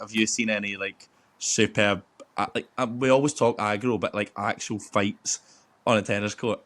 have you seen any like superb? We always talk aggro, but like actual fights on a tennis court.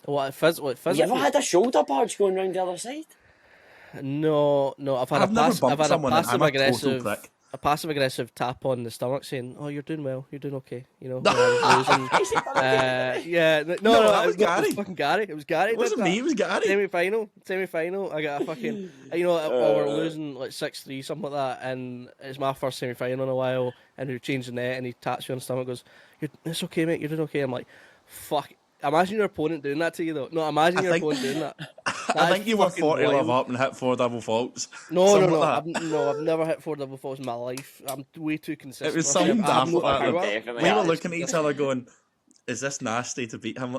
What physically? You ever had a shoulder barge going round the other side? No. I've never bumped someone, and I'm a total prick. A passive aggressive tap on the stomach saying, "Oh, you're doing well. You're doing okay." You know, when I was losing. Yeah, no, that was Gary. It was fucking Gary. It was Gary. It wasn't me. It was Gary. Semi-final. I got a fucking. You know, we're losing like 6-3, something like that, and it's my first semi-final in a while. And we changed the net, and he taps you on the stomach. Goes, "It's okay, mate. You're doing okay." I'm like, "Fuck." Imagine your opponent doing that to you, though. No, imagine your opponent doing that. I think you were 40 love up and hit 4 double faults. No. I've never hit 4 double faults in my life. I'm way too consistent. It was something daft like that. We were looking at each other going, "Is this nasty to beat him?"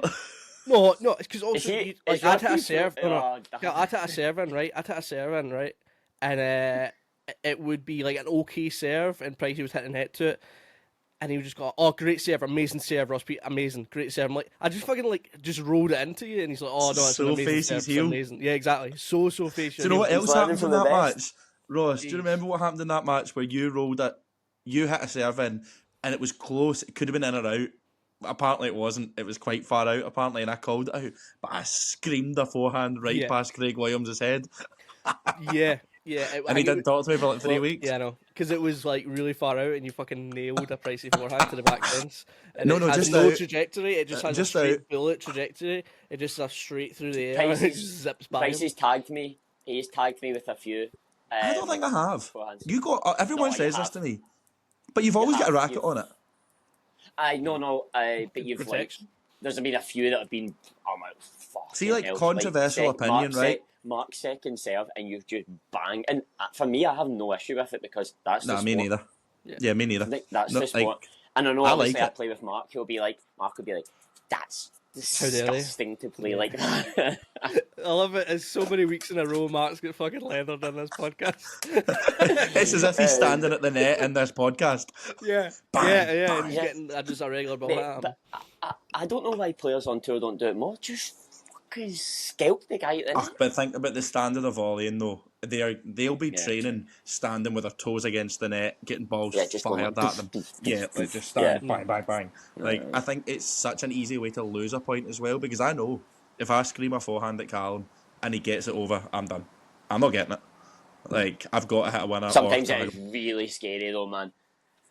No, it's because also I'd hit a serve. I'd hit a serve in, right? And it would be like an okay serve, and Pricey would hit the net to it. And he would just go, "Oh, great serve, amazing serve, Ross Pete, amazing, great serve." I'm like, I just fucking just rolled it into you, and he's like, "Oh no, it's so an amazing serve, it's amazing." Yeah, exactly. So face. Do you know what else happened in that match, Ross? Do you remember what happened in that match where you rolled it, you hit a serve in, and it was close. It could have been in or out. Apparently it wasn't. It was quite far out, apparently, and I called it out. But I screamed a forehand past Craig Williams' head. Yeah. And he didn't talk to me for like 3 weeks. Yeah, I know. Because it was like really far out and you fucking nailed a Pricey forehand to the back fence. And it has no trajectory. It just has a straight bullet trajectory. It just goes straight through the air and it just zips by. Pricey's tagged me. He's tagged me with a few. I don't think I have. Forehands. You got everyone says this to me. But you've always got a racket on it. But you've like, there's been a few that have been, oh my fuck. See, like, controversial opinion, right? Mark's second serve, and you've just banged. And for me, I have no issue with it because that's the sport. Me neither. Yeah, me neither. That's the sport. And I know, obviously, I play with Mark. Mark would be like, that's disgusting to play like that. I love it. It's so many weeks in a row Mark's got fucking leathered in this podcast. It's as if he's standing at the net in this podcast. Yeah. And he's getting just a regular ball at him. But I don't know why players on tour don't do it more. Just fucking scalp the guy. But think about the standard of volleying though. They'll be training standing with their toes against the net, getting balls fired at them. Just stand, bang. Like, I think it's such an easy way to lose a point as well, because I know if I scream a forehand at Callum and he gets it over, I'm done. I'm not getting it. Like, I've got to hit a winner. Sometimes it's really scary though, man.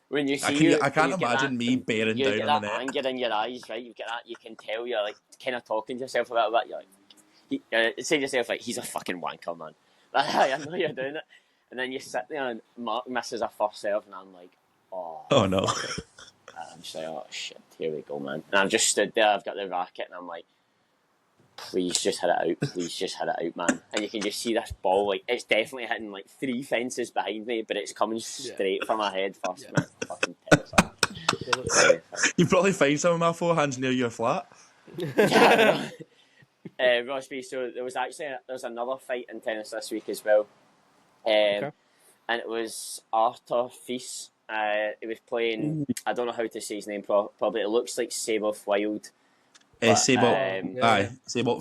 When you see I can't imagine me bearing down on the net. You get that anger in your eyes, right? You get that. You can tell you're like kind of talking to yourself a little bit. You're like, say to yourself like, "He's a fucking wanker, man." I know you're doing it, and then you sit there and Mark misses a first serve, and I'm like, "Oh no!" I'm just like, "Oh shit, here we go, man." And I've just stood there. I've got the racket, and I'm like, "Please just hit it out. Please just hit it out, man." And you can just see this ball, like it's definitely hitting like 3 fences behind me, but it's coming straight for my head first, man. Fucking terrifying. You probably find some of my forehands near your flat. Yeah. Ross B, so there's another fight in tennis this week as well, and it was Arthur Fils. He was playing. I don't know how to say his name probably. It looks like Sabov Wild. Sabot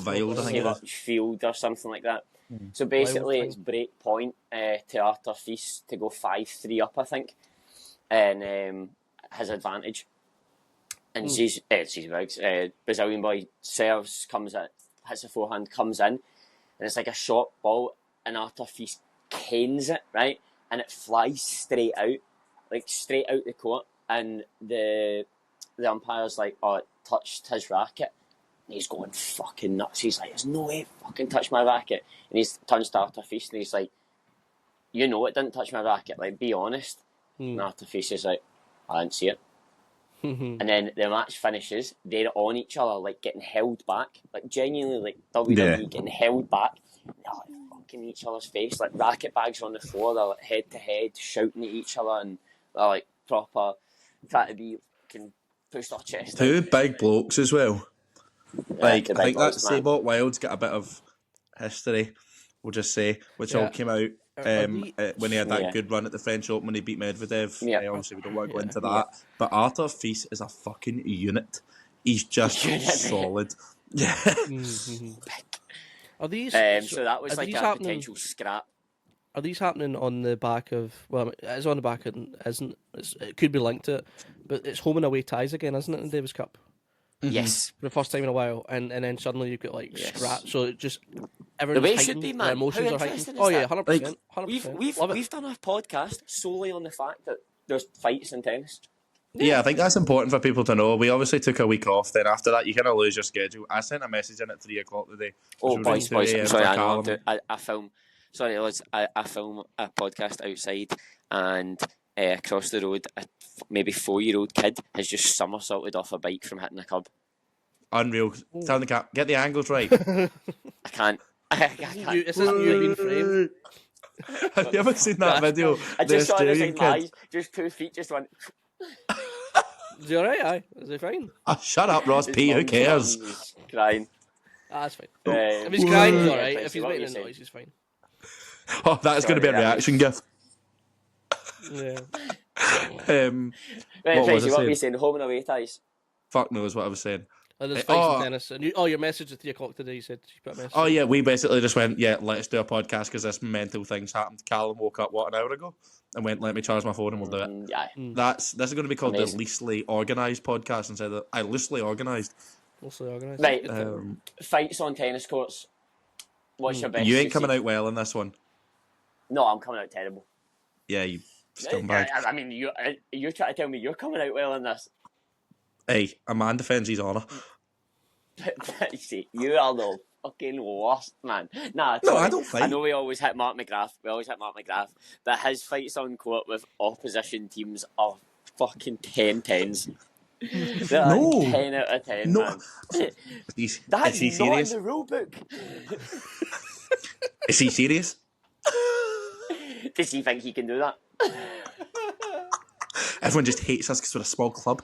Wild, I think it is. Field or something like that. So basically, it's break point to Arthur Fils to go 5-3 up, I think, and his advantage. And Brazilian boy serves, comes at. Hits a forehand, comes in, and it's like a short ball, and Arthur Fils canes it, right? And it flies straight out the court, and the umpire's like, "Oh, it touched his racket." And he's going fucking nuts. He's like, "There's no way it fucking touched my racket." And he's turns to Arthur Fils, and he's like, "You know it didn't touch my racket, like, be honest." And Arthur Fils is like, "I didn't see it." And then the match finishes, they're on each other, like getting held back, like genuinely like WWE getting held back. They're like fucking each other's face, like racket bags on the floor, they're like head to head shouting at each other, and they're like proper trying to be can push their chest. Two big blokes as well. Like, I think that Sabot Wild's got a bit of history, we'll just say, which all came out when he had that good run at the French Open when he beat Medvedev. Obviously, we don't want to go into that. But Arthur Fils is a fucking unit. He's just solid. Yeah. Are these? So that was like a potential scrap. Are these happening on the back of? Well, it's on the back and isn't. It could be linked to it, but it's home and away ties again, isn't it, in the Davis Cup? Yes, for the first time in a while, and then suddenly you've got like scrap. So it just the everyone's way it heightened, should be, their man. emotions How are heightened. interesting is Oh yeah, that? 100%. 100%. We've done a podcast solely on the fact that there's fights in tennis. Yeah, I think that's important for people to know. We obviously took a week off. Then after that, you kind of lose your schedule. I sent a message in at 3:00 today. Oh, boys, I'm sorry, I know. I film. Sorry, lads, I film a podcast outside, and across the road, a maybe 4-year-old kid has just somersaulted off a bike from hitting a curb. Unreal. Tell the cat, get the angles right. I can't. This isn't you being framed. Have you ever seen that video? I just saw it in my eyes. Just 2 feet just went. Is he alright? Aye, is he fine? Shut up, Ross P. Who cares? He's crying. That's fine. If he's crying, he's alright. If he's making a noise, he's fine. Oh, that's going to be a reaction gift. Yeah. Right, Tracy, what were you saying? Home and away ties. Fuck knows what I was saying. There's fights in tennis. And your message at 3:00 today, you said you put a message. Oh, yeah, we basically just went, let's do a podcast because this mental thing's happened. Callum woke up, an hour ago? And went, let me charge my phone and we'll do it. Yeah. This is going to be called the Leastly Organised podcast instead of Loosely Organised. Loosely Organised. Right. Fights on tennis courts. What's your best? You ain't coming out well in this one. No, I'm coming out terrible. Yeah, you scumbag. I mean, you're trying to tell me you're coming out well in this. Hey, a man defends his honour. See, you are the fucking worst, man. Nah, no, I don't fight. I know we always hit Mark McGrath, but his fights on court with opposition teams are fucking 10-10s. No. 10 out of 10, no. Man. That's not serious? in the rule book. Is he serious? Does he think he can do that? Everyone just hates us because we're a small club.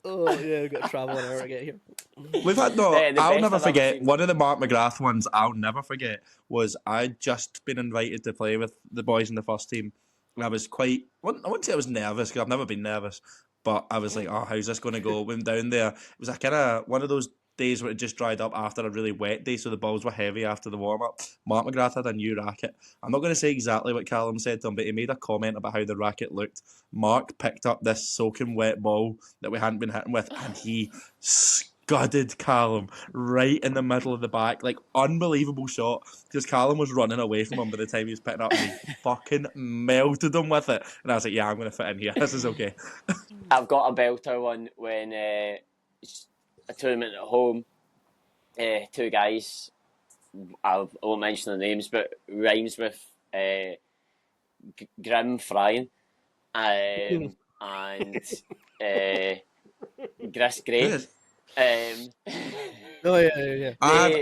Oh yeah, we've got to travel an hour to get here. We've had I'll never forget one of the Mark McGrath ones. I'll never forget was I'd just been invited to play with the boys in the first team, and I was I wouldn't say I was nervous because I've never been nervous, but I was like, oh, how's this going to go? Went down there. It was kind of one of those days where it just dried up after a really wet day, so the balls were heavy after the warm-up. Mark McGrath had a new racket. I'm not going to say exactly what Callum said to him, but he made a comment about how the racket looked. Mark picked up this soaking wet ball that we hadn't been hitting with, and he scudded Callum right in the middle of the back. Like, unbelievable shot, because Callum was running away from him by the time he was picking up, and he fucking melted him with it. And I was like, yeah, I'm going to fit in here. This is okay. I've got a belter one when... a tournament at home, 2 guys, I won't mention their names, but rhymes with Grim Fryan and Gris Gray. Oh yeah.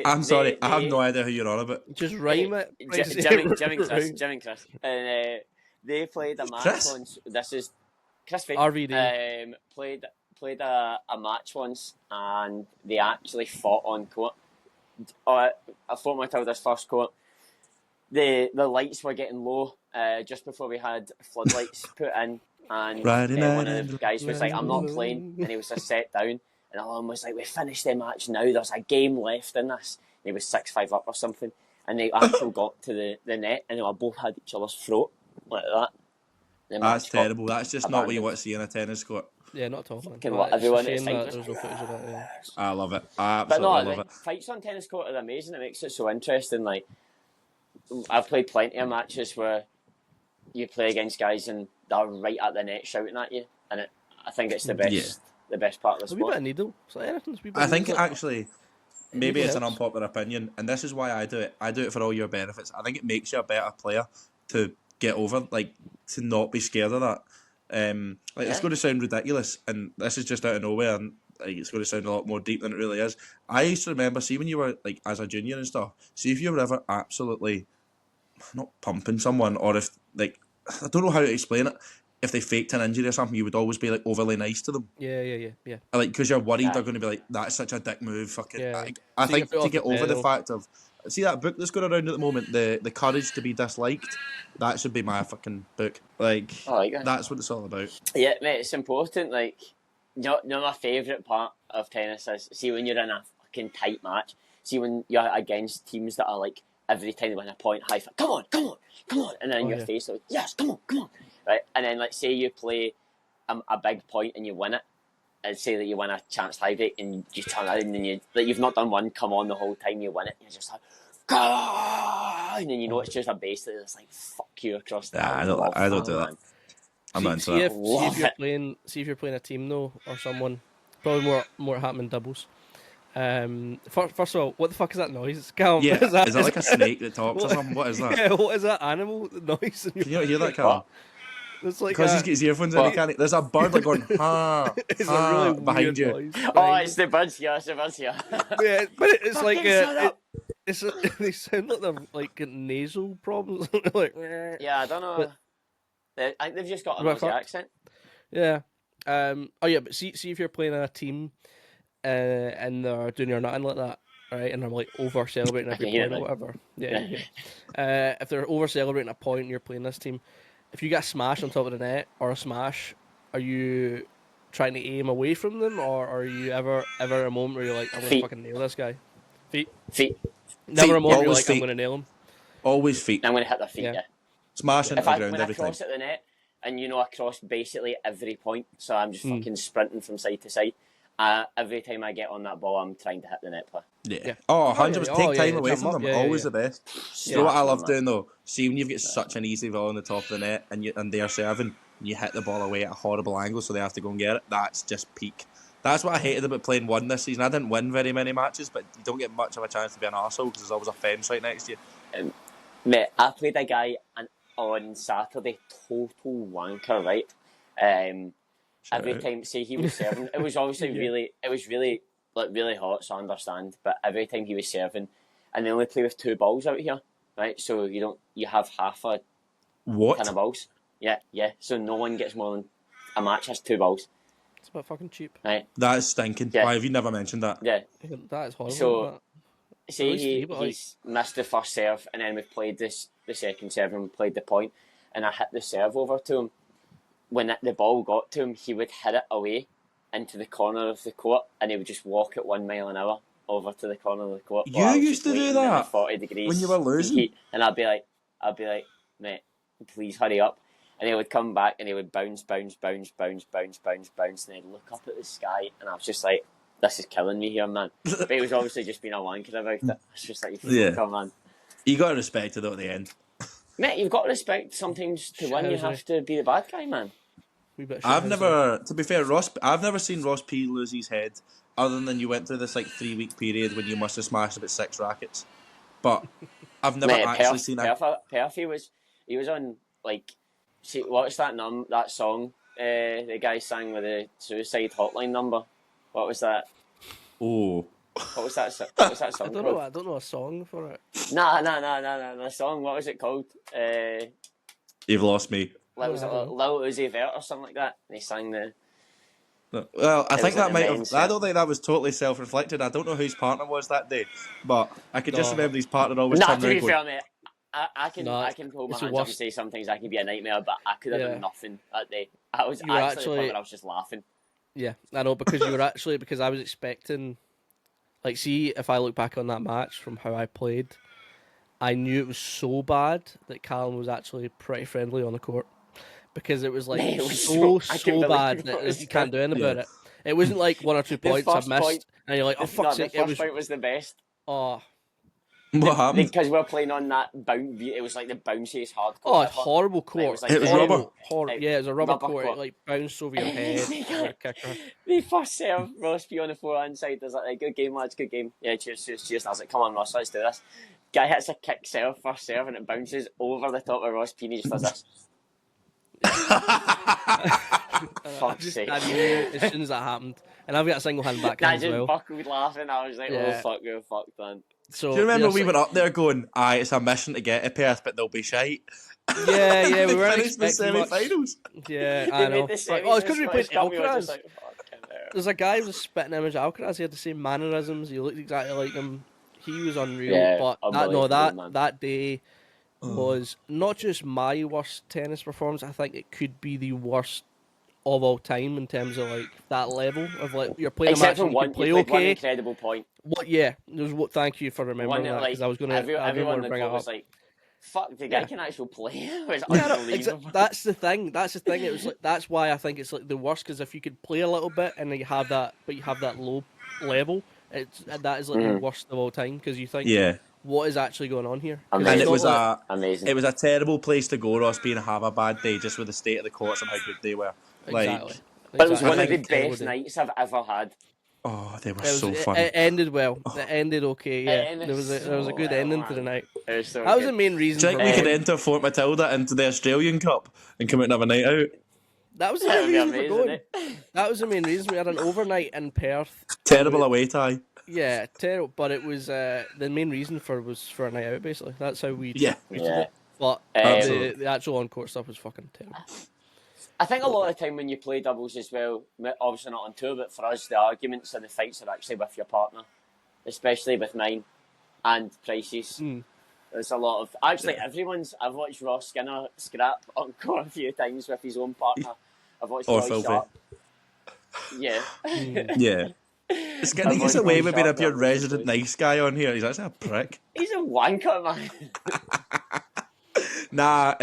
I'm sorry, I have no idea who you're on about. Just rhyme it. Jim and Chris. And they played a match Chris? once. This is Chris Fay. RVD. Played a match once, and they actually fought on court. I fought my till this first court. The lights were getting low just before we had floodlights put in, and one of the guys was like, "I'm not playing," and he was just set down. And Alan was like, "We finished the match now. There's a game left in this." And he was 6-5 up or something, and they actually got to the net, and they were both had each other's throat like that. That's terrible. That's just not what you want to see in a tennis court. Yeah, not at all. Everyone there's no footage of that. Yeah. I love it. I absolutely love it. Fights on tennis court are amazing. It makes it so interesting. Like, I've played plenty of matches where you play against guys and they're right at the net shouting at you, and I think it's the best part of the sport. A wee bit of needle. So anything's I think actually, maybe it's an unpopular opinion, and this is why I do it. I do it for all your benefits. I think it makes you a better player to get over, like, to not be scared of that. It's going to sound ridiculous, and this is just out of nowhere, and like, it's going to sound a lot more deep than it really is. I used to remember, see, when you were like as a junior and stuff, see if you were ever absolutely not pumping someone, or if, like, I don't know how to explain it, if they faked an injury or something, you would always be like overly nice to them. Yeah. Like, because you're worried they're going to be like, that's such a dick move. Fucking. Yeah. I think to get over the fact of, see that book that's going around at the moment, the courage to be disliked. That should be my fucking book. Like, that's what it's all about. Yeah, mate, it's important. Like, you know my favourite part of tennis is, see when you're in a fucking tight match, see when you're against teams that are like every time they win a point, high five, come on, and then in your face, like, yes, come on, right? And then, like, say you play a big point and you win it, and say that you win a chance tiebreak and you turn around and you've not done one come on the whole time you win it, you're just like, God! And then you know it's just a base that's like, fuck you across the I don't do that. I'm not into that. See if you're playing a team though, or someone, probably more happening doubles. First of all, what the fuck is that noise? Calm. Yeah, is that like a snake that talks or something? What is that? Yeah, what is that animal noise? Can you not hear that, Calm? It's like because he's got his earphones in, he can't. There's a bird like going ha it's ha a really behind you. Noise it's the birds here. Yeah, but it's like they sound like they're like nasal problems. Like, yeah, I don't know. I think they've just got an Aussie accent. Yeah. But see if you're playing a team, and they're doing your nothing like that, right? And they're like over celebrating every point or whatever. Yeah. If they're over celebrating a point, and you're playing this team. If you get a smash on top of the net or a smash, are you trying to aim away from them, or are you ever a moment where you're like, I'm gonna fucking nail this guy? Feet. Never a moment you're like, I'm gonna nail him. Always feet. I'm gonna hit their feet. Yeah. Smashing into the ground every time. When I cross at the net, and I cross basically every point, so I'm just fucking sprinting from side to side. Every time I get on that ball, I'm trying to hit the net player. Yeah. Oh, 100%. Take time away from them. Always the best. You know what I love doing though? See when you've got such an easy ball on the top of the net and they're serving, and you hit the ball away at a horrible angle, so they have to go and get it. That's just peak. That's what I hated about playing one this season. I didn't win very many matches, but you don't get much of a chance to be an arsehole because there's always a fence right next to you. Mate, I played a guy on Saturday, total wanker, right? Every time, say he was serving, it was obviously really hot, so I understand. But every time he was serving, and they only play with 2 balls out here, right? So you have half a ton of balls. Yeah. So no one gets more than a match has 2 balls. It's about fucking cheap. Right. That is stinking. Yeah. Why have you never mentioned that? Yeah. That is horrible. So, say he's missed the first serve, and then we've played the second serve, and we played the point, and I hit the serve over to him. When the ball got to him, he would hit it away into the corner of the court, and he would just walk at 1 mile an hour over to the corner of the court. You used to do that 40 degrees when you were losing, and I'd be like, mate, please hurry up. And he would come back, and he would bounce, and he'd look up at the sky, and I was just like, this is killing me here, man. But he was obviously just being a wanker about it. It's just like, man. You got to respect it though at the end. Mate, you've got to respect sometimes to win. You have to be the bad guy, man. To be fair, I've never seen Ross P lose his head, other than you went through this like 3-week period when you must have smashed about 6 rackets. But I've never actually seen that. Perth, he was on like, see, what's that that song? The guy sang with the suicide hotline number. What was that? Oh. What was that song? I don't know a song for it. Nah. The song. What was it called? You've lost me. Was it Lil Uzi Vert or something like that? And he sang the. Well, I think that might have. I don't think that was totally self-reflected. I don't know whose partner was that day, but I could just remember his partner always. To be fair, mate, I can hold my hands up and say sometimes I can be a nightmare, but I could have done nothing that day. I was actually I was just laughing. Yeah, I know because I was expecting. Like, see, if I look back on that match from how I played, I knew it was so bad that Callum was actually pretty friendly on the court. Because it was like so bad that you can't do anything about it. It wasn't like 1 or 2 points I've missed, and you're like, oh, fuck's sake. The first point was the best. Oh. What happened? Because we were playing on that it was like the bounciest hard court. Oh, it's horrible court. It was rubber. Yeah, it was a rubber court. It like bounced over your head. The first serve, Ross P on the forehand side, there's like, good game, lads, good game. Yeah, cheers. And I was like, come on, Ross, let's do this. Guy hits a kick serve, first serve, and it bounces over the top of Ross P, and he just does this. Fuck's sake. I knew as soon as that happened. And I've got a single hand backhand as well. I just buckled laughing. I was like, we're fucked, man. So, do you remember we were up there going, it's a mission to get to Perth, but they'll be shite? Yeah, we weren't expecting the semi-finals. Yeah, I know. It's because we played Alcaraz. Like, there's a guy with a spitting image of Alcaraz. He had the same mannerisms. He looked exactly like him. He was unreal. But that day was not just my worst tennis performance. I think it could be the worst of all time in terms of like that level of like you're playing except a match and you can play okay. One incredible point. What? Yeah, thank you for remembering that because I was going to. Everyone bring it up. Was like, "Fuck, the guy can actually play." It was unbelievable. That's the thing. It was like that's why I think it's like the worst because if you could play a little bit and you have that low level, that is like the worst of all time because you think, what is actually going on here? And it was amazing. It was a terrible place to go, Ross, being have a bad day just with the state of the courts and how good they were. Exactly. But it was one of the best nights I've ever had. Oh, they were so fun. It ended well. It ended okay. Yeah, there was a good ending to the night. That was the main reason. Do you think we could enter Fort Matilda into the Australian Cup and come out and have a night out? That was the main reason for going. That was the main reason. We had an overnight in Perth. Terrible away tie. Yeah, terrible. But it was the main reason was for a night out. Basically, that's how we yeah. it. But the actual on-court stuff was fucking terrible. I think a lot of the time when you play doubles as well, obviously not on tour, but for us, the arguments and the fights are actually with your partner, especially with mine and Price's. There's a lot of... Actually, I've watched Ross Skinner scrap on court a few times with his own partner. I've watched Roy Sharp. Yeah. Yeah. Skinny gets away with being a pure resident nice guy on here. He's actually a prick. He's a wanker, man. Nah,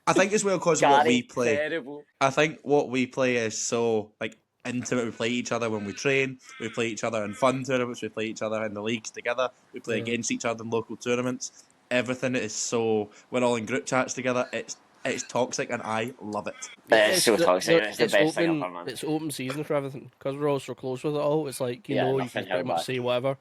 I think as well because what we play. Terrible. I think what we play is so like intimate. We play each other when we train. We play each other in fun tournaments. We play each other in the leagues together. We play against each other in local tournaments. Everything is so. We're all in group chats together. It's toxic and I love it. It's so toxic. It's the best thing ever, man. It's open season for everything because we're all so close with it all. It's like you can pretty much say whatever.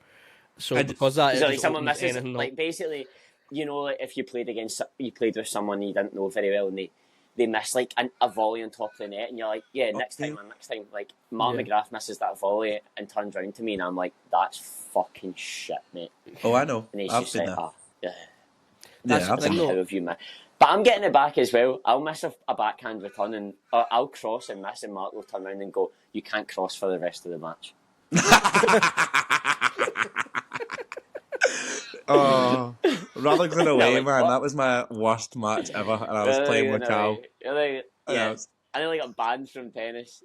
So because that is like someone misses like basically. You know, like if you played with someone you didn't know very well, and they miss like a volley on top of the net, and you're like, next time. Like Mark McGrath misses that volley and turns around to me, and I'm like, that's fucking shit, mate. Oh, I know. And he's I've just been like, there. How have you missed? But I'm getting it back as well. I'll miss a backhand return, and I'll cross and miss, and Mark will turn around and go, "You can't cross for the rest of the match." Oh, rather than away, man. That was my worst match ever, and I was playing with Cal. I nearly got banned from tennis.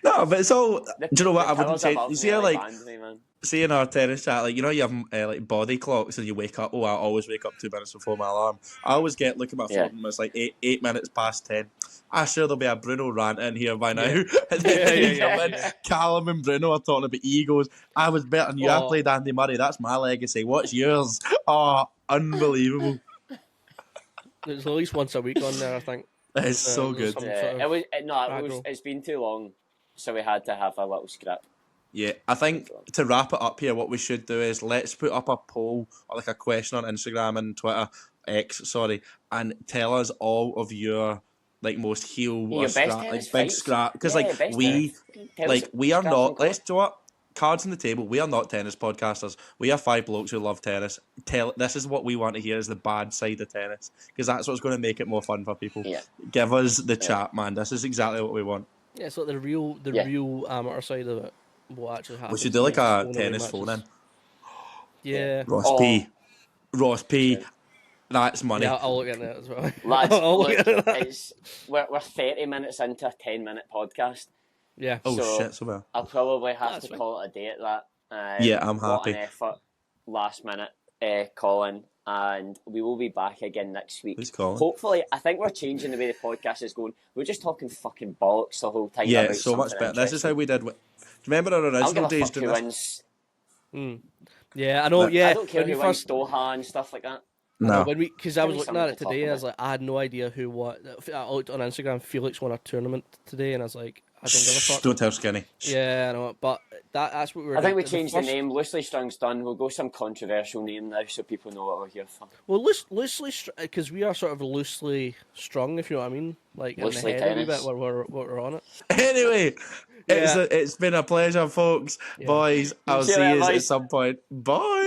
No, but it's all. Do you know what? I wouldn't say. You see, see in our tennis chat, like you know, you have like body clocks, and you wake up. Oh, I always wake up 2 minutes before my alarm. I always look at my phone, and it's like 8 minutes past 10. I'm sure there'll be a Bruno rant in here by now. And then Callum and Bruno are talking about egos. I was better than you. I played Andy Murray. That's my legacy. What's yours? Oh, unbelievable. There's at least once a week on there, I think. It's so good. It's been too long, so we had to have a little scrap. Yeah, I think to wrap it up here, what we should do is let's put up a poll or like a question on Instagram and Twitter, and tell us all of your like most heel or scrap, like big scrap, because we are not. Let's do it. Cards on the table. We are not tennis podcasters. We are 5 blokes who love tennis. This is what we want to hear is the bad side of tennis, because that's what's going to make it more fun for people. Yeah. Give us the chat, man. This is exactly what we want. Yeah, so the real amateur side of it. What actually happens? We should do like a tennis phone in. Yeah. Ross P. That's money. Yeah, I'll look at that as well. Lads, we're 30 minutes into a 10-minute podcast. Yeah. Oh, shit, so well. I'll probably have to call it a day at that. I'm happy. What an effort. Last minute Colin. And we will be back again next week. Please, Colin. Hopefully, I think we're changing the way the podcast is going. We're just talking fucking bollocks the whole time. Yeah, so much better. This is how we did. Do you remember our original days doing this? Yeah, I know. Yeah, I don't care who wins Doha and stuff like that. No, because I was looking at it today, I was like, I had no idea who won. I looked on Instagram. Felix won a tournament today, and I was like, I don't give a fuck. Don't tell Skinny. Yeah, I know, but that's what we were. I think we changed the name. Loosely Strung's done. We'll go some controversial name now, so people know what we're here for. Well, loosely, because we are sort of loosely strung, if you know what I mean, like loosely in the head tennis. A wee bit. We're on it. Anyway, it's been a pleasure, folks. Yeah. Boys, I'll see you at some point. Bye.